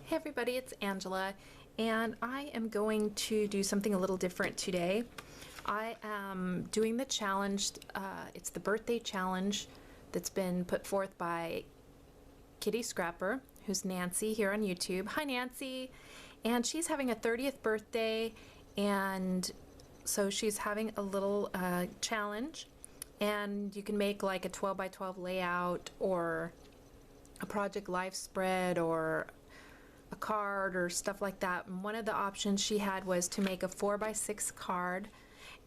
Hey everybody, it's Angela, and I am going to do something a little different today. I am doing the challenge, it's the birthday challenge that's been put forth by KittyScrapper, who's Nancy here on YouTube. Hi Nancy! And she's having a 30th birthday, and so she's having a little challenge, and you can make like a 12 by 12 layout or a project life spread or a card or stuff like that. And one of the options she had was to make a 4 by 6 card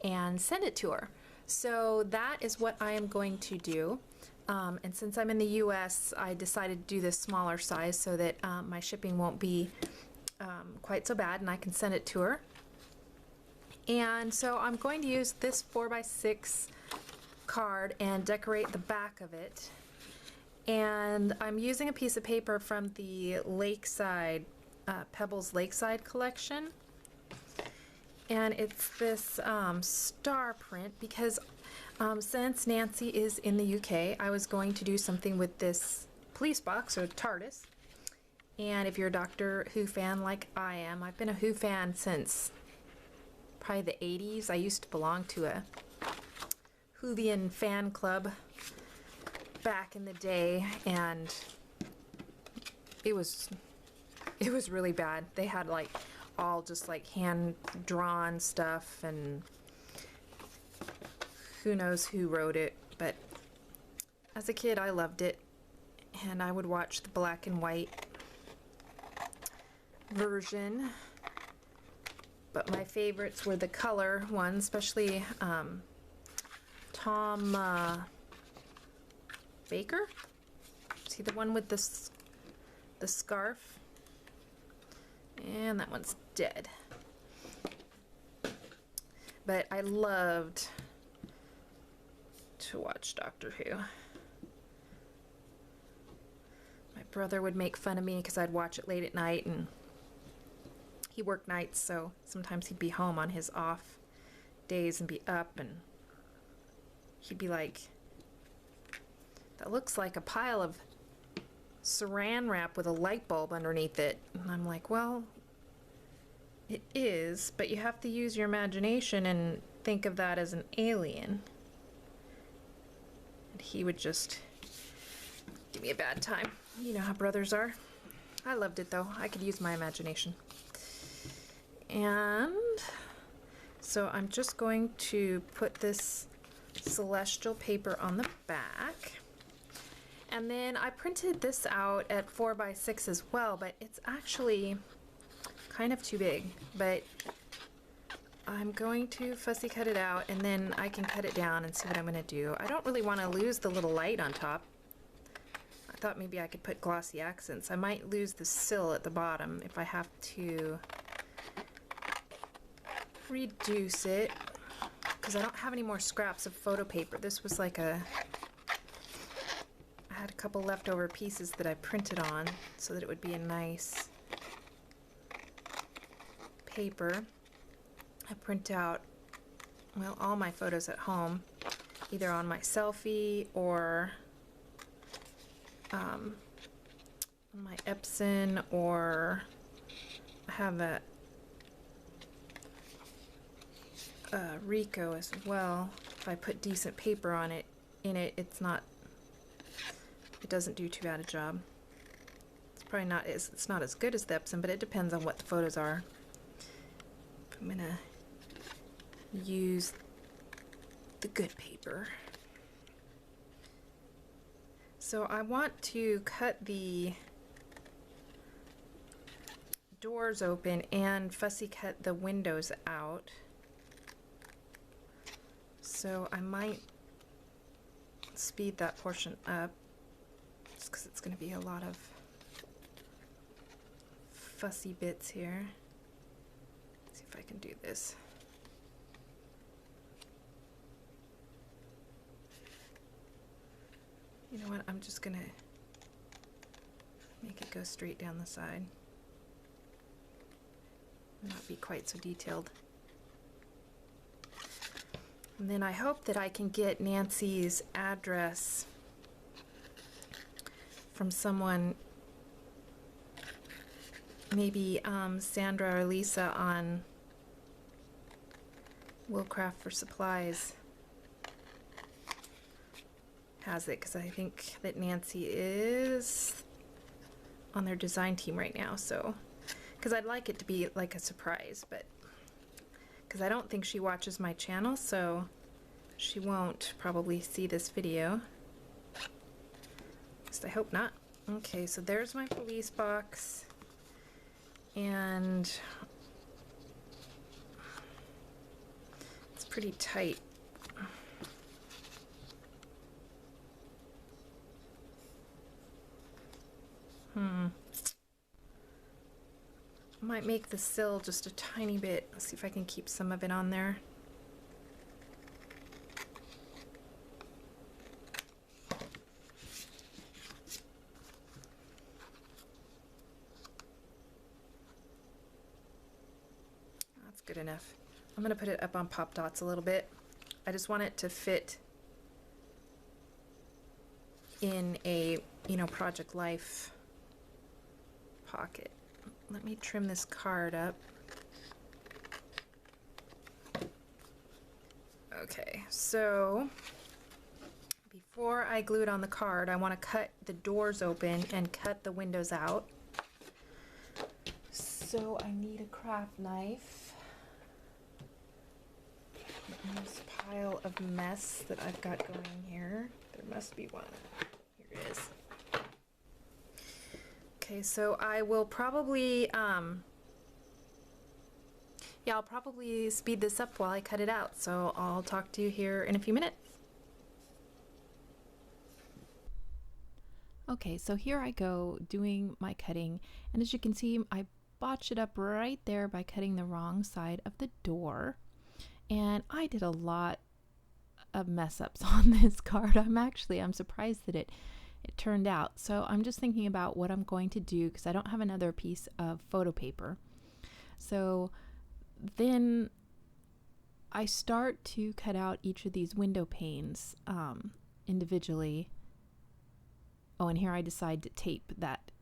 and send it to her. So that is what I am going to do. And since I'm in the US, I decided to do this smaller size so that my shipping won't be quite so bad and I can send it to her. And so I'm going to use this 4 by 6 card and decorate the back of it. And I'm using a piece of paper from the Lakeside, Pebbles Lakeside collection. And it's this star print because since Nancy is in the UK, I was going to do something with this police box or TARDIS. And if you're a Doctor Who fan like I am, I've been a Who fan since probably the 80s. I used to belong to a Whovian fan club back in the day, and it was really bad. They had like all just like hand-drawn stuff, and who knows who wrote it, but as a kid I loved it, and I would watch the black and white version, but my favorites were the color ones, especially Tom Baker? See the one with the scarf? And that one's dead. But I loved to watch Doctor Who. My brother would make fun of me because I'd watch it late at night, and he worked nights, so sometimes he'd be home on his off days and be up, and he'd be like, "That looks like a pile of saran wrap with a light bulb underneath it." And I'm like, well, it is, but you have to use your imagination and think of that as an alien. And he would just give me a bad time. You know how brothers are. I loved it though. I could use my imagination. And so I'm just going to put this celestial paper on the back. And then I printed this out at 4 by 6 as well, but it's actually kind of too big. But I'm going to fussy cut it out, and then I can cut it down and see what I'm going to do. I don't really want to lose the little light on top. I thought maybe I could put glossy accents. I might lose the sill at the bottom if I have to reduce it, because I don't have any more scraps of photo paper. This was like I had a couple leftover pieces that I printed on so that it would be a nice paper. I print out, well, all my photos at home, either on my selfie or on my Epson, or I have a Ricoh as well. If I put decent paper on it, it doesn't do too bad a job. It's probably not it's not as good as the Epson, but it depends on what the photos are. I'm gonna use the good paper. So I want to cut the doors open and fussy cut the windows out. So I might speed that portion up, just because it's going to be a lot of fussy bits here. Let's see if I can do this. You know what, I'm just going to make it go straight down the side. Not be quite so detailed. And then I hope that I can get Nancy's address from someone maybe Sandra or Lisa on Will Craft for Supplies has it, because I think that Nancy is on their design team right now, so because I'd like it to be like a surprise, but because I don't think she watches my channel, so she won't probably see this video. At least I hope not. Okay, so there's my police box, and it's pretty tight. Might make the sill just a tiny bit. Let's see if I can keep some of it on there. That's good enough. I'm gonna put it up on Pop Dots a little bit. I just want it to fit in a, Project Life pocket. Let me trim this card up. Okay, so before I glue it on the card, I want to cut the doors open and cut the windows out. So I need a craft knife. In this pile of mess that I've got going here, there must be one. Here it is. Okay, so I will probably, I'll probably speed this up while I cut it out. So I'll talk to you here in a few minutes. Okay, so here I go doing my cutting, and as you can see, I botched it up right there by cutting the wrong side of the door. And I did a lot of mess ups on this card. I'm surprised that it turned out. So I'm just thinking about what I'm going to do, because I don't have another piece of photo paper. So then I start to cut out each of these window panes individually. Oh, and here I decide to tape that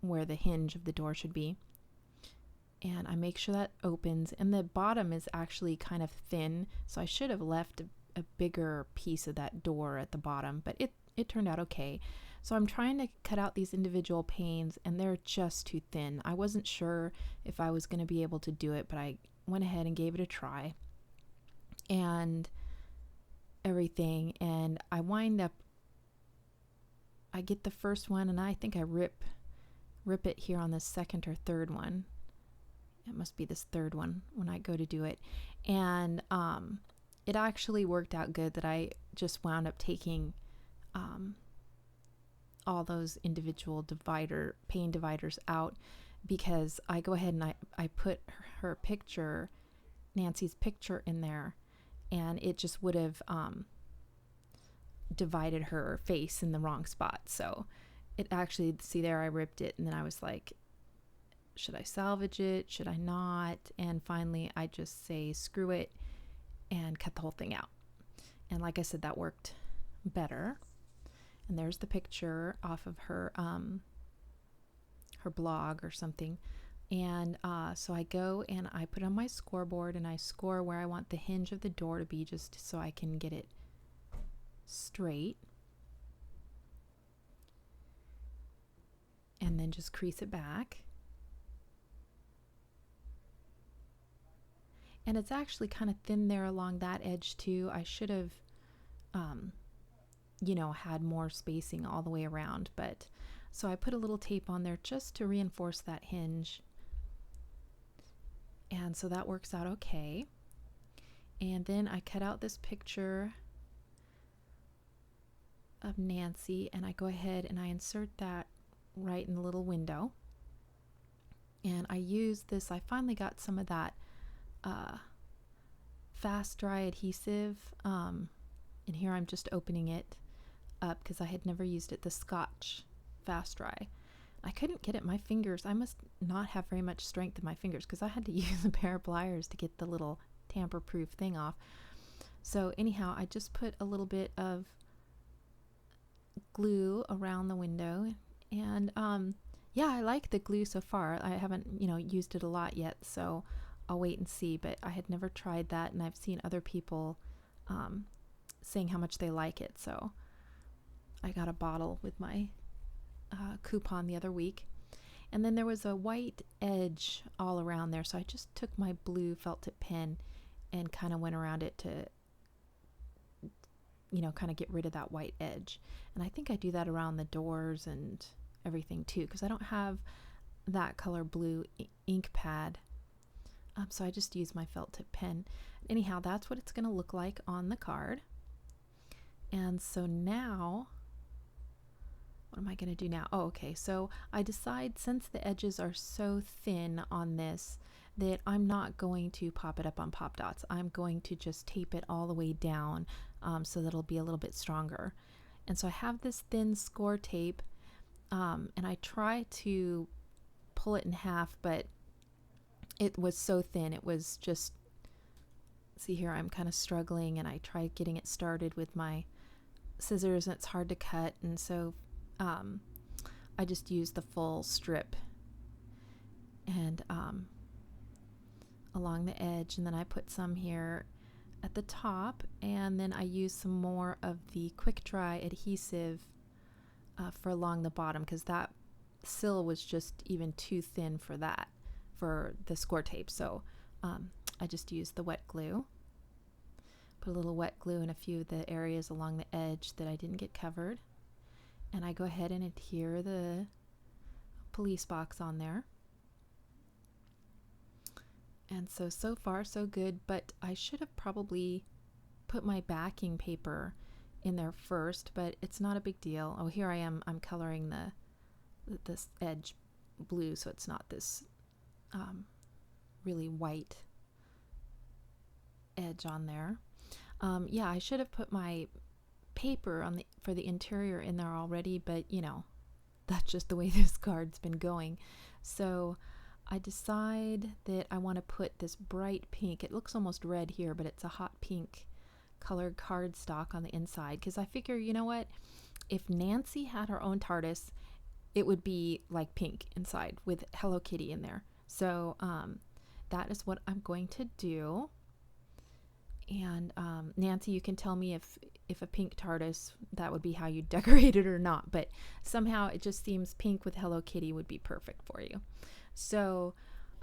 where the hinge of the door should be. And I make sure that opens, and the bottom is actually kind of thin, so I should have left a bigger piece of that door at the bottom, but it turned out okay. So I'm trying to cut out these individual panes, and they're just too thin. I wasn't sure if I was going to be able to do it, but I went ahead and gave it a try and everything, and I get the first one, and I think I rip it here on the second or third one. It must be this third one when I go to do it. And it actually worked out good that I just wound up taking all those individual pane dividers out, because I go ahead and I put her picture, Nancy's picture, in there, and it just would have divided her face in the wrong spot. So it actually, see there, I ripped it, and then I was like, should I salvage it? Should I not? And finally, I just say, screw it, and cut the whole thing out. And like I said, that worked better. And there's the picture off of her her blog or something. And so I go and I put it on my scoreboard, and I score where I want the hinge of the door to be, just so I can get it straight. And then just crease it back. And it's actually kind of thin there along that edge too. I should have, had more spacing all the way around. But so I put a little tape on there just to reinforce that hinge. And so that works out okay. And then I cut out this picture of Nancy, and I go ahead and I insert that right in the little window. And I use this, I finally got some of that fast dry adhesive, and here I'm just opening it up because I had never used it, the Scotch fast dry. I couldn't get it, my fingers, I must not have very much strength in my fingers, because I had to use a pair of pliers to get the little tamper-proof thing off. So anyhow, I just put a little bit of glue around the window, and Yeah, I like the glue so far. I haven't, used it a lot yet, so I'll wait and see. But I had never tried that, and I've seen other people um, saying how much they like it. So I got a bottle with my coupon the other week. And then there was a white edge all around there, so I just took my blue felt tip pen and kind of went around it to, kind of get rid of that white edge. And I think I do that around the doors and everything too, because I don't have that color blue ink pad. So I just use my felt tip pen. Anyhow, that's what it's going to look like on the card. And so now, what am I going to do now? Oh, okay. So I decide, since the edges are so thin on this, that I'm not going to pop it up on pop dots. I'm going to just tape it all the way down so that it'll be a little bit stronger. And so I have this thin score tape, and I try to pull it in half, but it was so thin. It was just, see here, I'm kind of struggling, and I tried getting it started with my scissors, and it's hard to cut. And so I just used the full strip and along the edge, and then I put some here at the top, and then I used some more of the quick dry adhesive for along the bottom, because that sill was just even too thin for that, for the score tape. So I just used the wet glue, put a little wet glue in a few of the areas along the edge that I didn't get covered, and I go ahead and adhere the police box on there. And so far so good, but I should have probably put my backing paper in there first, but it's not a big deal. Oh, here I am, I'm coloring this edge blue, so it's not this really white edge on there. Yeah, I should have put my paper for the interior in there already, but that's just the way this card's been going. So I decide that I want to put this bright pink, it looks almost red here, but it's a hot pink colored cardstock on the inside, because I figure, you know what, if Nancy had her own TARDIS, it would be like pink inside with Hello Kitty in there. So that is what I'm going to do. And Nancy, you can tell me if a pink TARDIS, that would be how you decorate it or not, but somehow it just seems pink with Hello Kitty would be perfect for you. So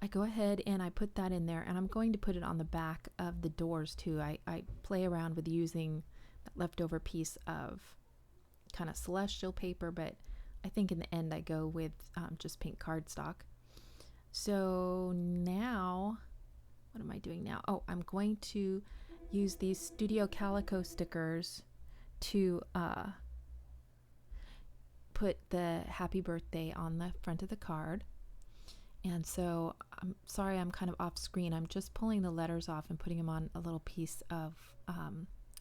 I go ahead and I put that in there, and I'm going to put it on the back of the doors too. I play around with using that leftover piece of kind of celestial paper, but I think in the end I go with just pink cardstock. So now, what am I doing now? Oh, I'm going to use these Studio Calico stickers to put the happy birthday on the front of the card. And so I'm sorry I'm kind of off screen. I'm just pulling the letters off and putting them on a little piece of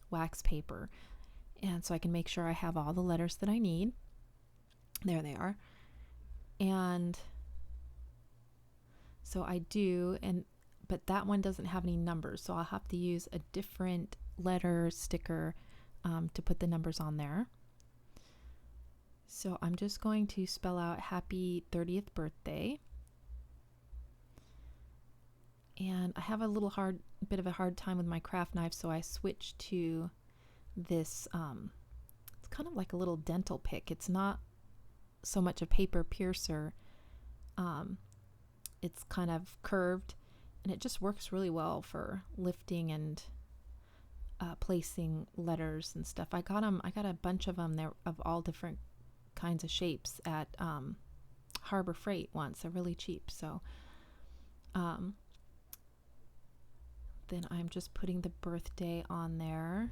wax paper. And so I can make sure I have all the letters that I need. There they are. And so I do, but that one doesn't have any numbers, so I'll have to use a different letter sticker to put the numbers on there. So I'm just going to spell out happy 30th birthday. And I have a bit of a hard time with my craft knife, so I switched to this, it's kind of like a little dental pick. It's not so much a paper piercer. It's kind of curved, and it just works really well for lifting and placing letters and stuff. I got a bunch of them. They're of all different kinds of shapes at Harbor Freight once. They're really cheap. So then I'm just putting the birthday on there,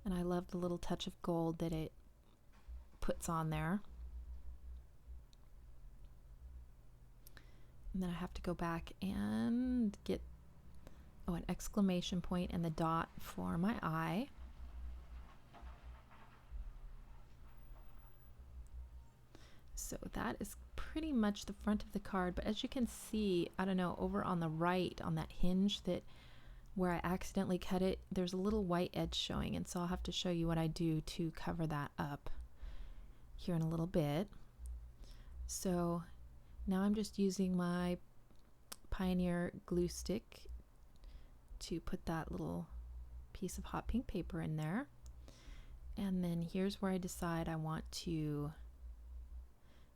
and I love the little touch of gold that it puts on there. And then I have to go back and get an exclamation point and the dot for my eye. So that is pretty much the front of the card, but as you can see, I don't know, over on the right on that hinge that where I accidentally cut it, there's a little white edge showing, and so I'll have to show you what I do to cover that up here in a little bit. So now I'm just using my Pioneer glue stick to put that little piece of hot pink paper in there. And then here's where I decide I want to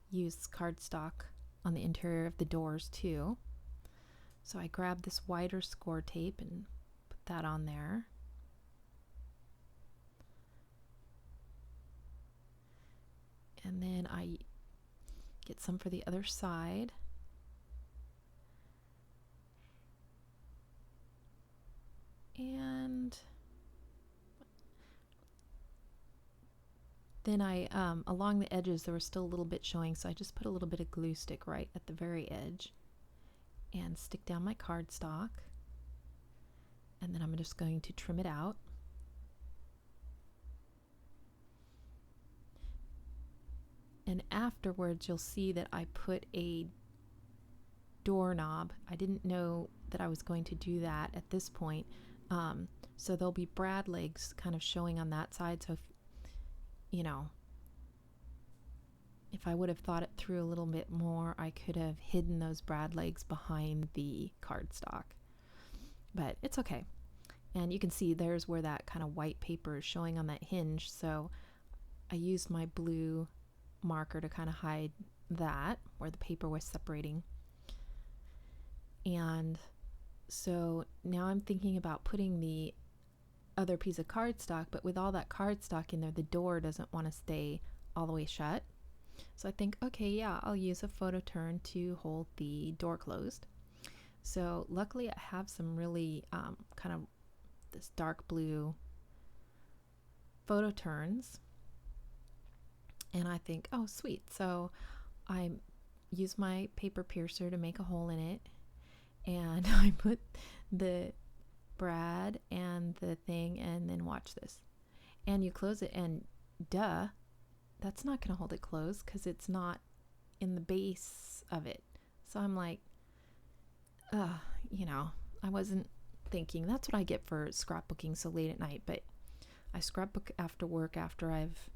use cardstock on the interior of the doors too. So I grab this wider score tape and put that on there. And then I get some for the other side. And then I, along the edges, there was still a little bit showing, so I just put a little bit of glue stick right at the very edge and stick down my cardstock. And then I'm just going to trim it out. And afterwards, you'll see that I put a doorknob. I didn't know that I was going to do that at this point. So there'll be brad legs kind of showing on that side. So if, if I would have thought it through a little bit more, I could have hidden those brad legs behind the cardstock. But it's okay. And you can see there's where that kind of white paper is showing on that hinge. So I used my blue marker to kind of hide that where the paper was separating. And so now I'm thinking about putting the other piece of cardstock, but with all that cardstock in there, the door doesn't want to stay all the way shut. So I think, okay, yeah, I'll use a photo turn to hold the door closed. So luckily I have some really kind of this dark blue photo turns. And I think, oh, sweet. So I use my paper piercer to make a hole in it. And I put the brad and the thing, and then watch this. And you close it, and duh, that's not going to hold it closed because it's not in the base of it. So I'm like, I wasn't thinking. That's what I get for scrapbooking so late at night. But I scrapbook after work after I've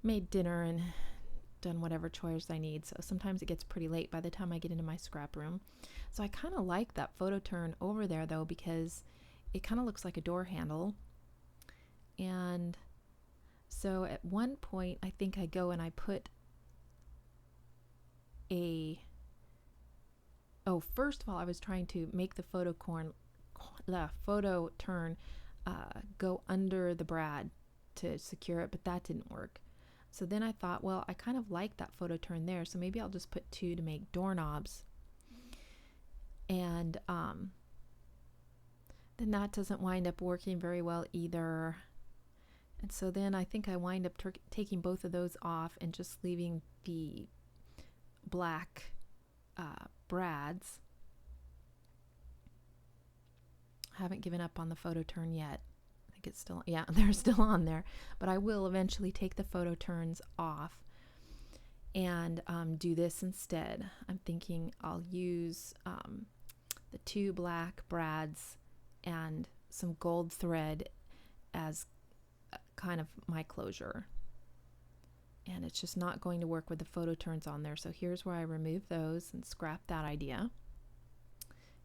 made dinner and done whatever chores I need. So sometimes it gets pretty late by the time I get into my scrap room. So I kind of like that photo turn over there though, because it kind of looks like a door handle. And so at one point I think I go and I put first of all I was trying to make the photo turn go under the brad to secure it, but that didn't work. So then I thought, well, I kind of like that photo turn there, so maybe I'll just put 2 to make doorknobs. And then that doesn't wind up working very well either. And so then I think I wind up taking both of those off and just leaving the black brads. I haven't given up on the photo turn yet. It's still, yeah, they're still on there, but I will eventually take the photo turns off and do this instead. I'm thinking I'll use the 2 black brads and some gold thread as kind of my closure, and it's just not going to work with the photo turns on there. So here's where I remove those and scrap that idea.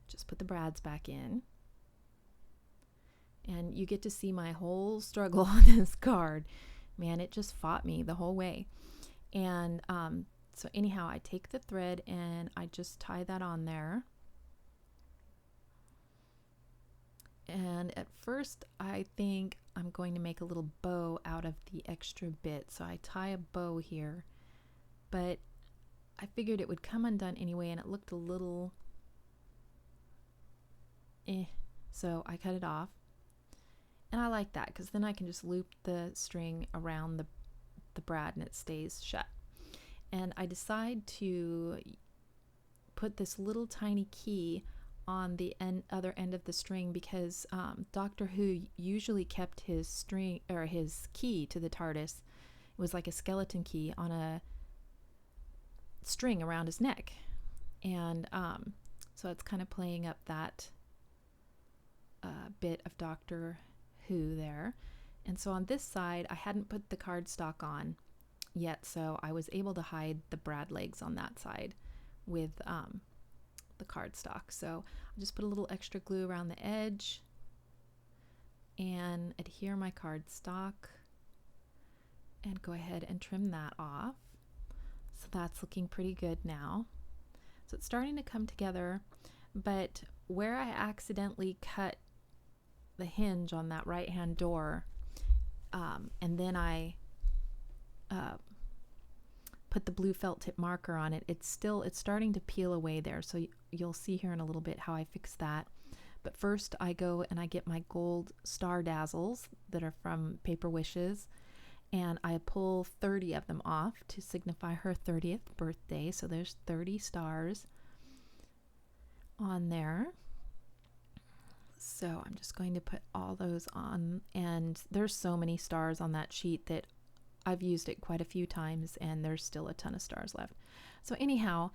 Just put the brads back in. And you get to see my whole struggle on this card. Man, it just fought me the whole way. And so anyhow, I take the thread and I just tie that on there. And at first, I think I'm going to make a little bow out of the extra bit. So I tie a bow here. But I figured it would come undone anyway, and it looked a little so I cut it off. And I like that because then I can just loop the string around the brad and it stays shut. And I decide to put this little tiny key on the other end of the string because Doctor Who usually kept his string or his key to the TARDIS. It was like a skeleton key on a string around his neck. And so it's kind of playing up that bit of Doctor Who there. And so on this side I hadn't put the cardstock on yet, so I was able to hide the brad legs on that side with the cardstock. So I'll just put a little extra glue around the edge and adhere my cardstock and go ahead and trim that off. So that's looking pretty good now. So it's starting to come together, but where I accidentally cut the hinge on that right hand door, and then I put the blue felt tip marker on it, it's starting to peel away there. So you'll see here in a little bit how I fix that. But first I go and I get my gold star dazzles that are from Paper Wishes, and I pull 30 of them off to signify her 30th birthday. So there's 30 stars on there. So I'm just going to put all those on, and there's so many stars on that sheet that I've used it quite a few times and there's still a ton of stars left. So anyhow,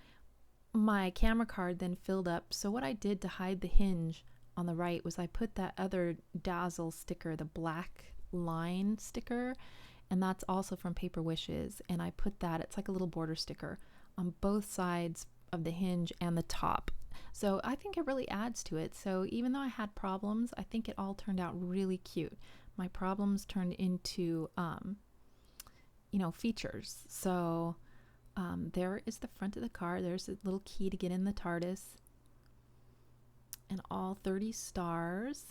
my camera card then filled up. So what I did to hide the hinge on the right was I put that other dazzle sticker, the black line sticker, and that's also from Paper Wishes, and I put that, it's like a little border sticker, on both sides of the hinge and the top. So I think it really adds to it. So even though I had problems, I think it all turned out really cute. My problems turned into features. So there is the front of the car. There's a little key to get in the TARDIS, and all 30 stars.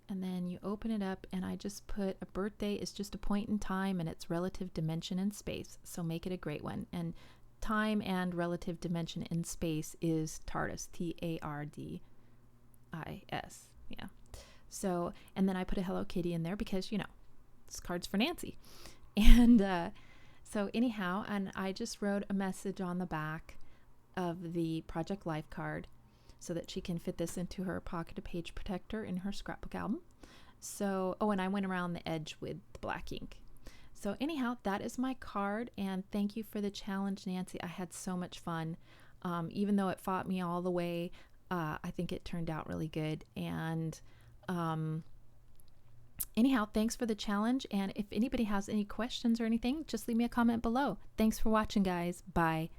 And then you open it up, and I just put a birthday is just a point in time and its relative dimension in space. So make it a great one. And time and relative dimension in space is TARDIS, TARDIS. Yeah. So, and then I put a Hello Kitty in there because, this card's for Nancy. And so anyhow, and I just wrote a message on the back of the Project Life card so that she can fit this into her pocket page protector in her scrapbook album. So, and I went around the edge with the black ink. So anyhow, that is my card, and thank you for the challenge, Nancy. I had so much fun. Even though it fought me all the way, I think it turned out really good. And anyhow, thanks for the challenge. And if anybody has any questions or anything, just leave me a comment below. Thanks for watching, guys. Bye.